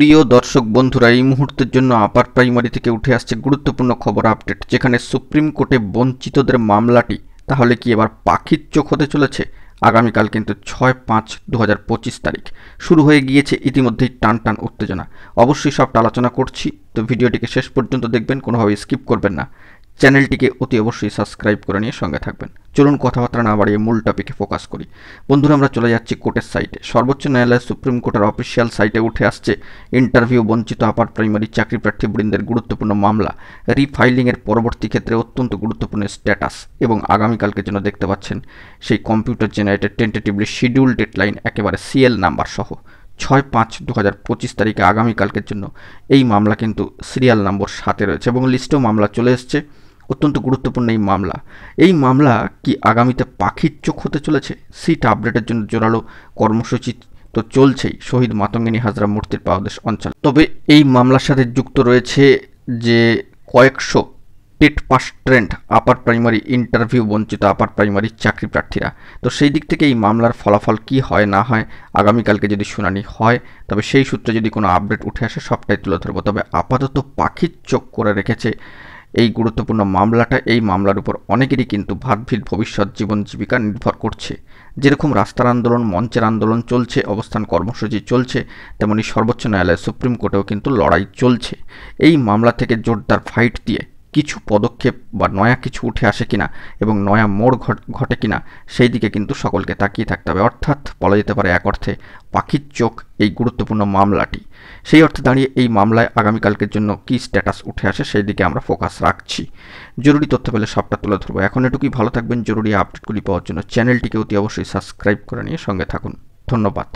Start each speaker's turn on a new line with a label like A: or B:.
A: প্রিয় দর্শক বন্ধুরা, এই মুহূর্তের জন্য আপার প্রাইমারি থেকে উঠে আসছে গুরুত্বপূর্ণ খবর আপডেট, যেখানে সুপ্রিম কোর্টে বঞ্চিতদের মামলাটি তাহলে কি এবার পাখির চোখ হতে চলেছে। আগামীকাল কিন্তু 6/5/2025 তারিখ শুরু হয়ে গিয়েছে ইতিমধ্যেই টান উত্তেজনা। অবশ্যই সবটা আলোচনা করছি, তো ভিডিওটিকে শেষ পর্যন্ত দেখবেন, কোনোভাবে স্কিপ করবেন না। চ্যানেলটিকে অতি অবশ্যই সাবস্ক্রাইব করে নিয়ে সঙ্গে থাকবেন। চলুন কথাবার্তা না বাড়িয়ে মূল টপিকে ফোকাস করি। বন্ধুরা, আমরা চলে যাচ্ছি কোর্টের সাইটে। সর্বোচ্চ ন্যায়ালয় সুপ্রিম কোর্টের অফিসিয়াল সাইটে উঠে আসছে ইন্টারভিউ বঞ্চিত আপার প্রাইমারি চাকরি প্রার্থীবৃন্দের গুরুত্বপূর্ণ মামলা রিফাইলিংয়ের পরবর্তী ক্ষেত্রে অত্যন্ত গুরুত্বপূর্ণ স্ট্যাটাস, এবং আগামীকালকে যেন দেখতে পাচ্ছেন সেই computer generated tentatively schedule deadline একেবারে সিএল নাম্বার সহ 6/5/2025 তারিখে আগামীকালকের জন্য এই মামলা কিন্তু সিরিয়াল নম্বর 7-এ রয়েছে, এবং লিস্টেও মামলা চলে এসছে। অত্যন্ত গুরুত্বপূর্ণ এই মামলা কি আগামীতে পাখির চোখ হতে চলেছে? সিট আপডেটের জন্য জোরালো কর্মসূচি তো চলছেই শহীদ মাতঙ্গিনী হাজরা মূর্তির পাদদেশ অঞ্চল। তবে এই মামলার সাথে যুক্ত রয়েছে যে কয়েকশো TET pass trend upper primary interview বঞ্চিত আপার প্রাইমারি চাকরি প্রার্থীরা। তো সেই দিক থেকে এই মামলার ফলাফল কি হয় না হয়, আগামীকালকে যদি শুনানি হয় তবে সেই সূত্রে যদি কোনো আপডেট উঠে আসে সবটাই তুলে ধরবো। তবে আপাতত পাখির চোখ করে রেখেছে এই গুরুত্বপূর্ণ মামলাটা। এই মামলার উপর অনেকেরই কিন্তু ভাতভিত ভবিষ্যৎ জীবন জীবিকা নির্ভর করছে। যেরকম রাস্তার আন্দোলন, মঞ্চের আন্দোলন চলছে, অবস্থান কর্মসূচি চলছে, তেমনি সর্বোচ্চ ন্যায়ালয় সুপ্রিম কোর্টেও কিন্তু লড়াই চলছে। এই মামলা থেকে জোরদার ফাইট দিয়ে কিছু পদক্ষেপ বা নয়া কিছু উঠে আসে কিনা এবং নয়া মোড় ঘটে কিনা, সেই দিকে কিন্তু সকলকে তাকিয়ে থাকতে হবে। অর্থাৎ বলা যেতে পারে এক অর্থে পাখির চোখ এই গুরুত্বপূর্ণ মামলাটি। সেই অর্থে দাঁড়িয়ে এই মামলায় আগামীকালকের জন্য কী স্ট্যাটাস উঠে আসে সেই দিকে আমরা ফোকাস রাখছি। জরুরি তথ্য পেলে সবটা তুলে ধরবো। এখন এটুকুই, ভালো থাকবেন। জরুরি আপডেটগুলি পাওয়ার জন্য চ্যানেলটিকে অতি অবশ্যই সাবস্ক্রাইব করে নিয়ে সঙ্গে থাকুন। ধন্যবাদ।